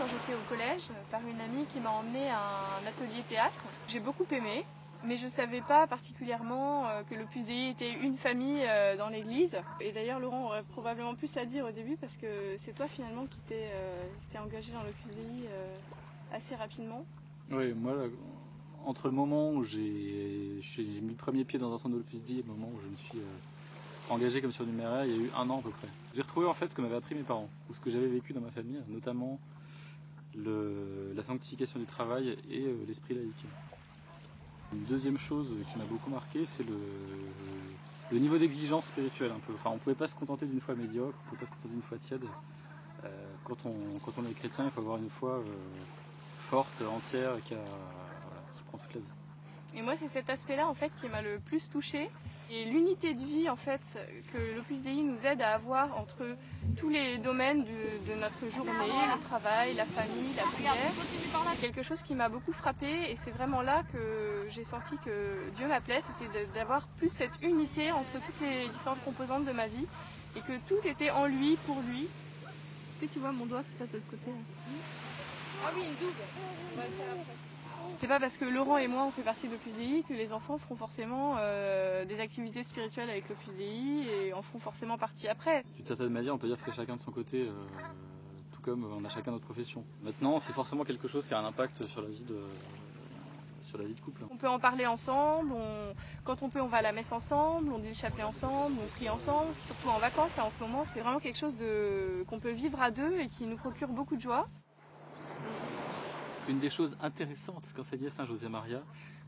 quand j'étais au collège par une amie qui m'a emmenée à un atelier théâtre. J'ai beaucoup aimé, mais je ne savais pas particulièrement que l'Opus Dei était une famille dans l'église. Et d'ailleurs, Laurent aurait probablement plus à dire au début parce que c'est toi finalement qui t'es engagé dans l'Opus Dei assez rapidement. Oui, moi, là, entre le moment où j'ai mis le premier pied dans un centre de l'Opus Dei et le moment où je me suis engagé comme surnuméraire, il y a eu 1 an à peu près. J'ai retrouvé en fait ce que m'avaient appris mes parents, ou ce que j'avais vécu dans ma famille, notamment la sanctification du travail et l'esprit laïque. Une deuxième chose qui m'a beaucoup marqué, c'est le niveau d'exigence spirituelle un peu. Enfin, on ne pouvait pas se contenter d'une foi médiocre, on ne pouvait pas se contenter d'une foi tiède. Quand on est chrétien, il faut avoir une foi forte, entière, qui prend toute la vie. Et moi, c'est cet aspect-là en fait qui m'a le plus touchée. Et l'unité de vie en fait que l'Opus Dei nous aide à avoir entre tous les domaines de notre journée, le travail, la famille, la prière, c'est quelque chose qui m'a beaucoup frappée et c'est vraiment là que j'ai senti que Dieu m'appelait, c'était d'avoir plus cette unité entre toutes les différentes composantes de ma vie et que tout était en lui, pour lui. Est-ce que tu vois mon doigt qui passe de l'autre côté là? Ah oui, une double. On va le faire après. C'est pas parce que Laurent et moi on fait partie de l'Opus Dei que les enfants feront forcément des activités spirituelles avec l'Opus Dei et en feront forcément partie après. D'une certaine manière, on peut dire que c'est chacun de son côté, tout comme on a chacun notre profession. Maintenant, c'est forcément quelque chose qui a un impact sur la vie de couple. On peut en parler ensemble, quand on peut on va à la messe ensemble, on dit le chapelet ensemble, on prie ensemble, surtout en vacances en ce moment, c'est vraiment quelque chose qu'on peut vivre à deux et qui nous procure beaucoup de joie. Une des choses intéressantes quand c'est lié à Saint José Maria,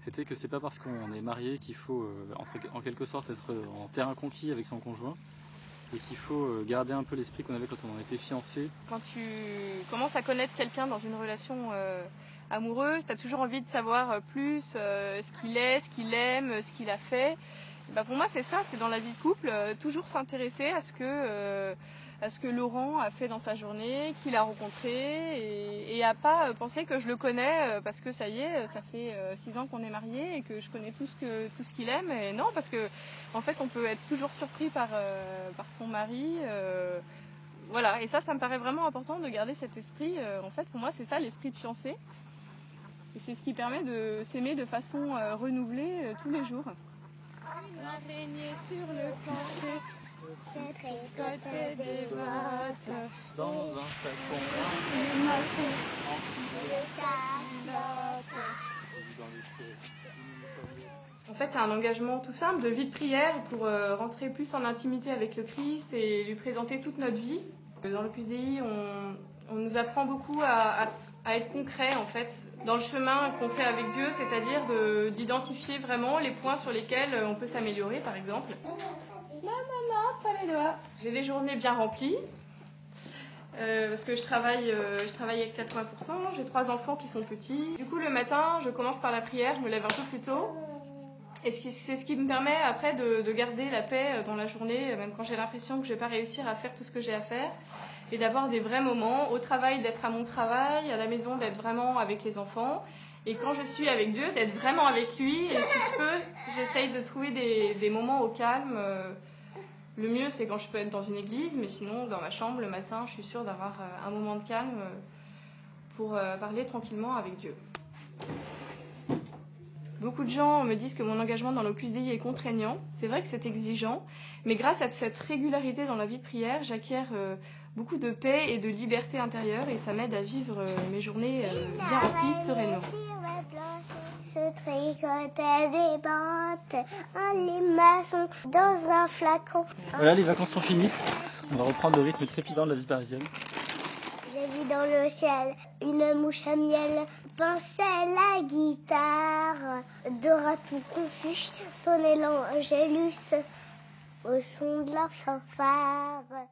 c'était que c'est pas parce qu'on est marié qu'il faut en quelque sorte être en terrain conquis avec son conjoint et qu'il faut garder un peu l'esprit qu'on avait quand on était fiancé. Quand tu commences à connaître quelqu'un dans une relation amoureuse, tu as toujours envie de savoir plus ce qu'il est, ce qu'il aime, ce qu'il a fait. Bah pour moi c'est ça, c'est dans la vie de couple, toujours s'intéresser à ce que Laurent a fait dans sa journée, qu'il a rencontré et à pas penser que je le connais parce que ça y est, ça fait 6 ans qu'on est mariés et que je connais tout ce qu'il aime. Et non, parce que en fait on peut être toujours surpris par son mari. Voilà, et ça me paraît vraiment important de garder cet esprit. En fait pour moi c'est ça l'esprit de fiancé. Et c'est ce qui permet de s'aimer de façon renouvelée tous les jours. Une araignée sur le plancher, tricotait des bottes, dans un flacon, une maçon, en fait, c'est un engagement tout simple de vie de prière pour rentrer plus en intimité avec le Christ et lui présenter toute notre vie. Dans l'Opus Dei, on nous apprend beaucoup à être concret en fait dans le chemin qu'on fait avec Dieu, c'est-à-dire d'identifier vraiment les points sur lesquels on peut s'améliorer, par exemple. Non, pas les doigts. J'ai des journées bien remplies parce que je travaille avec 80%, j'ai 3 enfants qui sont petits. Du coup, le matin, je commence par la prière, je me lève un peu plus tôt. Et c'est ce qui me permet après de garder la paix dans la journée, même quand j'ai l'impression que je ne vais pas réussir à faire tout ce que j'ai à faire. Et d'avoir des vrais moments, au travail d'être à mon travail, à la maison d'être vraiment avec les enfants. Et quand je suis avec Dieu, d'être vraiment avec lui. Et si je peux, j'essaye de trouver des moments au calme. Le mieux, c'est quand je peux être dans une église, mais sinon, dans ma chambre, le matin, je suis sûre d'avoir un moment de calme pour parler tranquillement avec Dieu. Beaucoup de gens me disent que mon engagement dans l'Opus Dei est contraignant. C'est vrai que c'est exigeant, mais grâce à cette régularité dans la vie de prière, j'acquiers beaucoup de paix et de liberté intérieure et ça m'aide à vivre mes journées bien remplies, sereinement. Se tricotait des bottes, les maçons dans un flacon. Voilà, les vacances sont finies. On va reprendre le rythme trépidant de la vie parisienne. J'ai vu dans le ciel une mouche à miel, pensait la guitare de raton confus, sonnait l'angélus au son de leur fanfare.